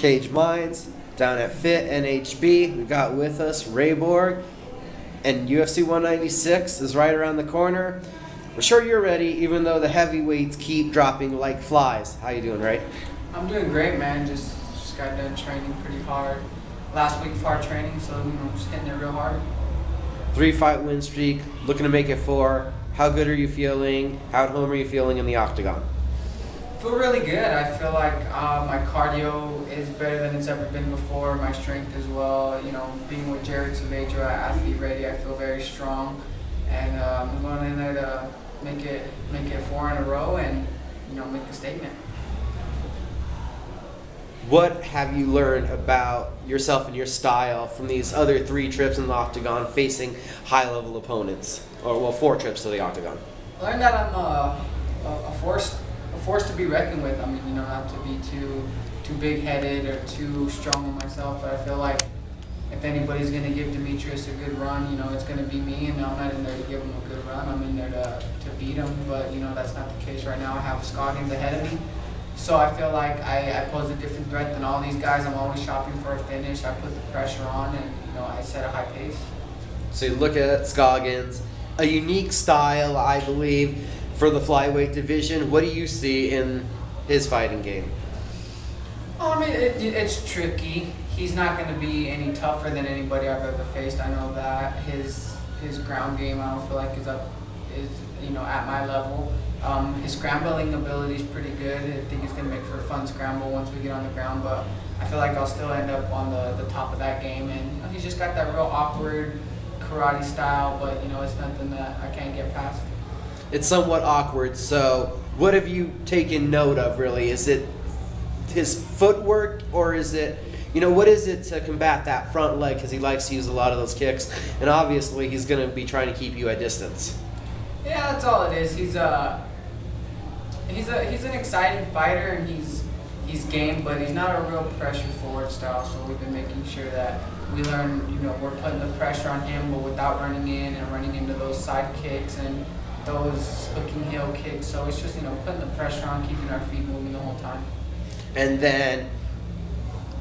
Cage Minds, down at Fit NHB. We got with us Ray Borg, and UFC 196 is right around the corner. We're sure you're ready, even though the heavyweights keep dropping like flies. How you doing, Ray? I'm doing great, man. Just got done training pretty hard. Last week for our training, so just hitting it real hard. 3-fight win streak, looking to make it 4. How good are you feeling? How at home are you feeling in the octagon? I feel really good. I feel like my cardio is better than it's ever been before. My strength as well. Being with Jared Savejo at Athlete Ready, I feel very strong, and I'm going in there to make it 4 in a row and make a statement. What have you learned about yourself and your style from these other 3 trips in the octagon facing high-level opponents? Or 4 trips to the octagon. I learned that I'm a force to be reckoned with. Not to be too big-headed or too strong on myself, but I feel like if anybody's going to give Demetrius a good run, it's going to be me, and I'm not in there to give him a good run. I'm in there to beat him, but that's not the case right now. I have Scoggins ahead of me. So I feel like I pose a different threat than all these guys. I'm always shopping for a finish. I put the pressure on, and I set a high pace. So you look at Scoggins, a unique style, I believe, for the flyweight division. What do you see in his fighting game? It's tricky. He's not going to be any tougher than anybody I've ever faced. I know that his ground game, I don't feel like is at my level. His scrambling ability is pretty good. I think he's going to make for a fun scramble once we get on the ground, but I feel like I'll still end up on the top of that game. And he's just got that real awkward karate style, but it's nothing that I can't get past. It's somewhat awkward, so what have you taken note of, really? Is it his footwork, or is it, what is it to combat that front leg, because he likes to use a lot of those kicks, and obviously he's going to be trying to keep you at distance. Yeah, that's all it is. He's an exciting fighter, and he's game, but he's not a real pressure forward style. So we've been making sure that we learn, we're putting the pressure on him, but without running in and running into those side kicks and those hooking heel kicks. So it's just putting the pressure on, keeping our feet moving the whole time. And then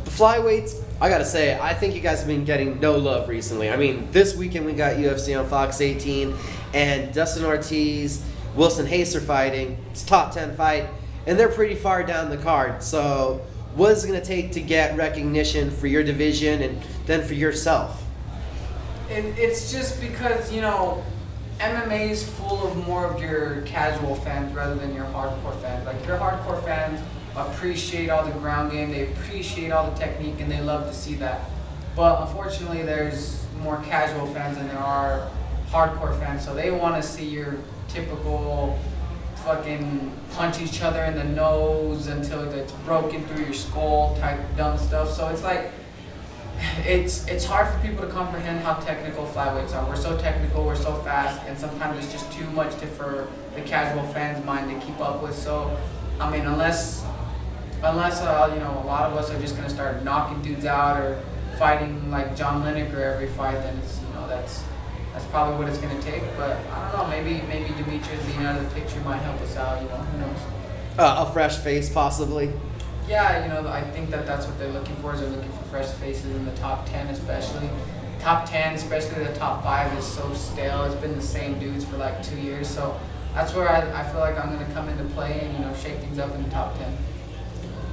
the flyweights, I gotta say, I think you guys have been getting no love recently. This weekend we got UFC on Fox 18, and Dustin Ortiz, Wilson Hayes are fighting. It's a top 10 fight, and they're pretty far down the card. So what is it going to take to get recognition for your division and then for yourself? It's just because, MMA is full of more of your casual fans rather than your hardcore fans. Like, your hardcore fans appreciate all the ground game, they appreciate all the technique, and they love to see that. But unfortunately, there's more casual fans than there are hardcore fans, so they want to see your typical fucking punch each other in the nose until it's broken through your skull type dumb stuff. So it's like, it's hard for people to comprehend how technical flyweights are. We're so technical, we're so fast, and sometimes it's just too much for the casual fan's mind to keep up with. So, unless a lot of us are just gonna start knocking dudes out or fighting like John Lineker every fight, then it's that's probably what it's gonna take. But I don't know, maybe Demetrius being out of the picture might help us out. Who knows? A fresh face, possibly. Yeah, I think that's what they're looking for. Is they're looking for fresh faces in the top 10, especially. Top 10, especially the top 5, is so stale. It's been the same dudes for like 2 years. So that's where I feel like I'm going to come into play and, shake things up in the top 10.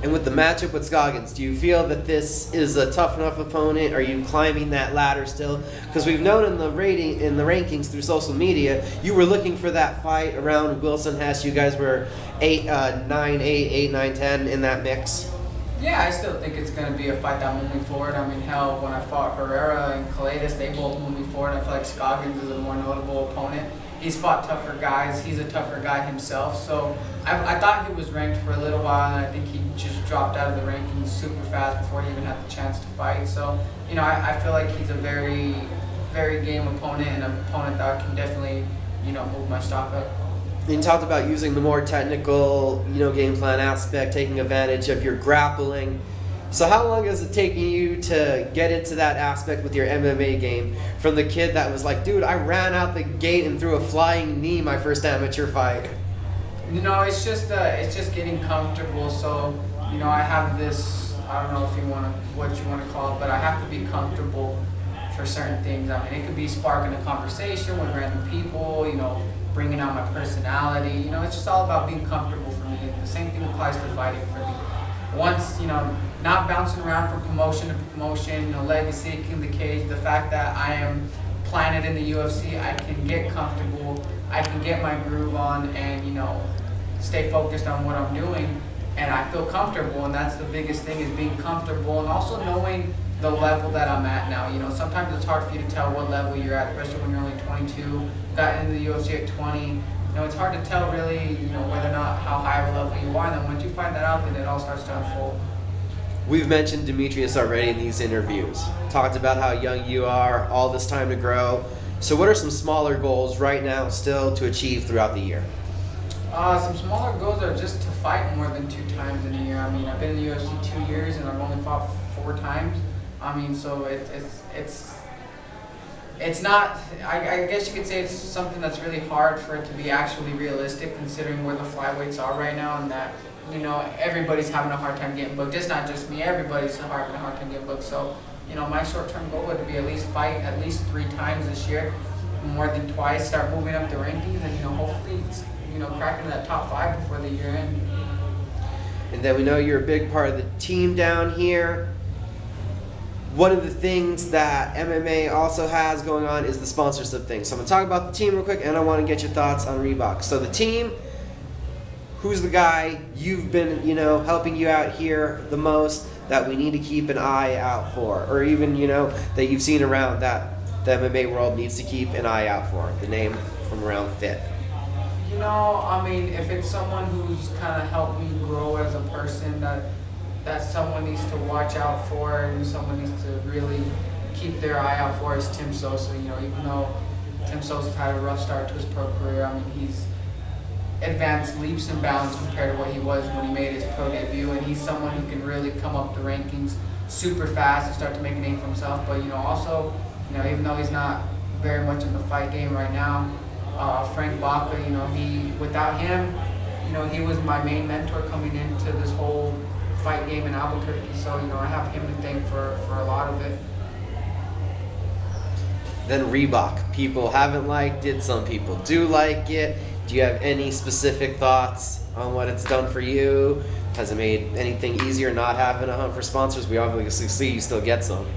And with the matchup with Scoggins, do you feel that this is a tough enough opponent? Are you climbing that ladder still? Because we've known in the rankings through social media, you were looking for that fight around Wilson Hess. You guys were 8, 9, 10 in that mix. Yeah, I still think it's going to be a fight that moved me forward. Hell, when I fought Herrera and Kalidas, they both moved me forward. I feel like Scoggins is a more notable opponent. He's fought tougher guys. He's a tougher guy himself. So I thought he was ranked for a little while, and I think he just dropped out of the rankings super fast before he even had the chance to fight. So, I feel like he's a very, very game opponent, and an opponent that can definitely, move my stock up. You talked about using the more technical, game plan aspect, taking advantage of your grappling. So how long has it taken you to get into that aspect with your MMA game? From the kid that was like, dude, I ran out the gate and threw a flying knee my first amateur fight. It's just getting comfortable. So, I have this I don't know if what you want to call it, but I have to be comfortable for certain things. I mean, it could be sparking a conversation with random people, bringing out my personality. It's just all about being comfortable for me. The same thing applies to fighting for me. Once, not bouncing around from promotion to promotion, legacy, king of the cage, the fact that I am planted in the UFC, I can get comfortable, I can get my groove on and, stay focused on what I'm doing, and I feel comfortable, and that's the biggest thing, is being comfortable and also knowing the level that I'm at now. Sometimes it's hard for you to tell what level you're at, especially when you're only 22, got into the UFC at 20. It's hard to tell really, whether or not how high of a level you are, and then once you find that out, then it all starts to unfold. We've mentioned Demetrius already in these interviews. Talked about how young you are, all this time to grow. So what are some smaller goals right now still to achieve throughout the year? Some smaller goals are just to fight more than 2 times in a year. I mean, I've been in the UFC 2 years and I've only fought 4 times. I mean, so it's not, I guess you could say it's something that's really hard for it to be actually realistic, considering where the flyweights are right now, and that, everybody's having a hard time getting booked. It's not just me, everybody's having a hard time getting booked. So, my short-term goal would be at least fight at least 3 times this year, more than twice, start moving up the rankings, and, hopefully, cracking that top 5 before the year end. And then we know you're a big part of the team down here. One of the things that MMA also has going on is the sponsorship thing. So I'm going to talk about the team real quick, and I want to get your thoughts on Reebok. So the team, who's the guy you've been, helping you out here the most that we need to keep an eye out for? Or even, that you've seen around that the MMA world needs to keep an eye out for? The name from around Fit. I mean, if it's someone who's kind of helped me grow as a person, that someone needs to watch out for and someone needs to really keep their eye out for is Tim Sosa. Even though Tim Sosa's had a rough start to his pro career, I mean, he's advanced leaps and bounds compared to what he was when he made his pro debut, and he's someone who can really come up the rankings super fast and start to make a name for himself. But also, even though he's not very much in the fight game right now, Frank Baca, without him, he was my main mentor coming into this whole fight game in Albuquerque. So, I have him to thank for a lot of it. Then Reebok. People haven't liked it. Some people do like it. Do you have any specific thoughts on what it's done for you? Has it made anything easier not having a hunt for sponsors? We obviously see you still get some.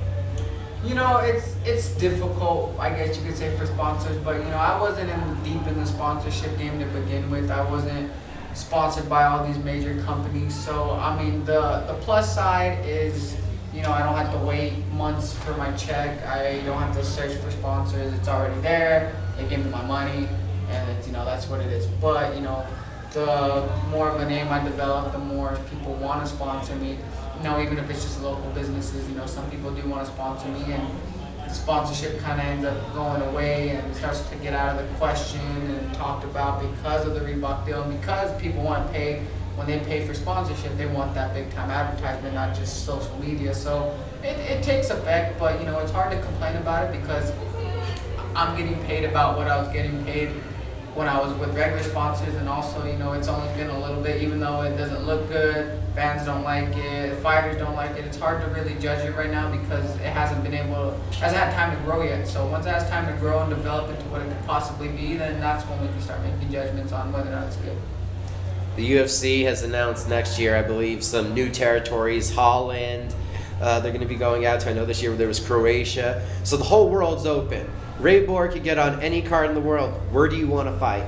It's difficult, I guess you could say, for sponsors, but I wasn't deep in the sponsorship game to begin with. I wasn't sponsored by all these major companies. So I mean, the plus side is, I don't have to wait months for my check. I don't have to search for sponsors. It's already there. They give me my money, and it's, that's what it is. But the more of a name I develop, the more people want to sponsor me. Even if it's just local businesses, some people do want to sponsor me, and the sponsorship kind of ends up going away and starts to get out of the question and talked about because of the Reebok deal, and because people want to pay. When they pay for sponsorship, they want that big time advertisement, not just social media. So it takes effect, but it's hard to complain about it because I'm getting paid about what I was getting paid when I was with regular sponsors, and also, it's only been a little bit, even though it doesn't look good, fans don't like it, fighters don't like it. It's hard to really judge it right now because it hasn't had time to grow yet. So once it has time to grow and develop into what it could possibly be, then that's when we can start making judgments on whether or not it's good. The UFC has announced next year, I believe, some new territories. Holland, they're going to be going out to. I know this year there was Croatia. So the whole world's open. Ray Borg could get on any card in the world. Where do you want to fight?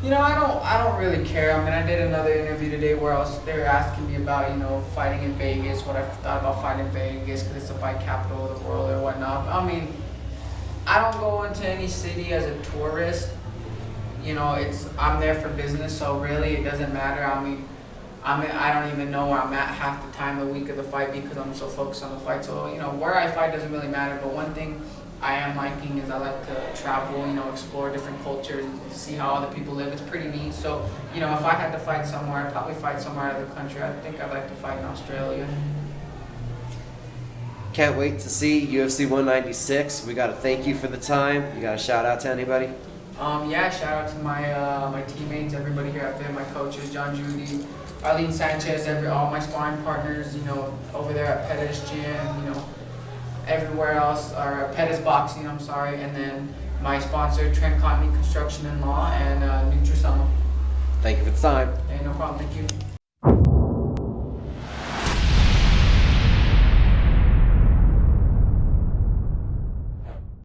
I don't really care. I mean, I did another interview today where they were asking me about, fighting in Vegas, what I thought about fighting in Vegas because it's the fight capital of the world or whatnot. I mean, I don't go into any city as a tourist. I'm there for business, so really it doesn't matter. I don't even know where I'm at half the time the week of the fight because I'm so focused on the fight. So, where I fight doesn't really matter. But one thing I am liking is I like to travel, explore different cultures, see how other people live. It's pretty neat. So, if I had to fight somewhere, I'd probably fight somewhere out of the country. I think I'd like to fight in Australia. Can't wait to see UFC 196. We got to thank you for the time. You got a shout out to anybody? Shout out to my teammates, everybody here at Fit, my coaches, John Judy, Arlene Sanchez, all my sparring partners, over there at Pettis Gym, everywhere else, or Pettis Boxing, I'm sorry, and then my sponsor, Trent Cotney Construction and Law, and Nutrisumma. Thank you for the time. Hey, no problem, thank you.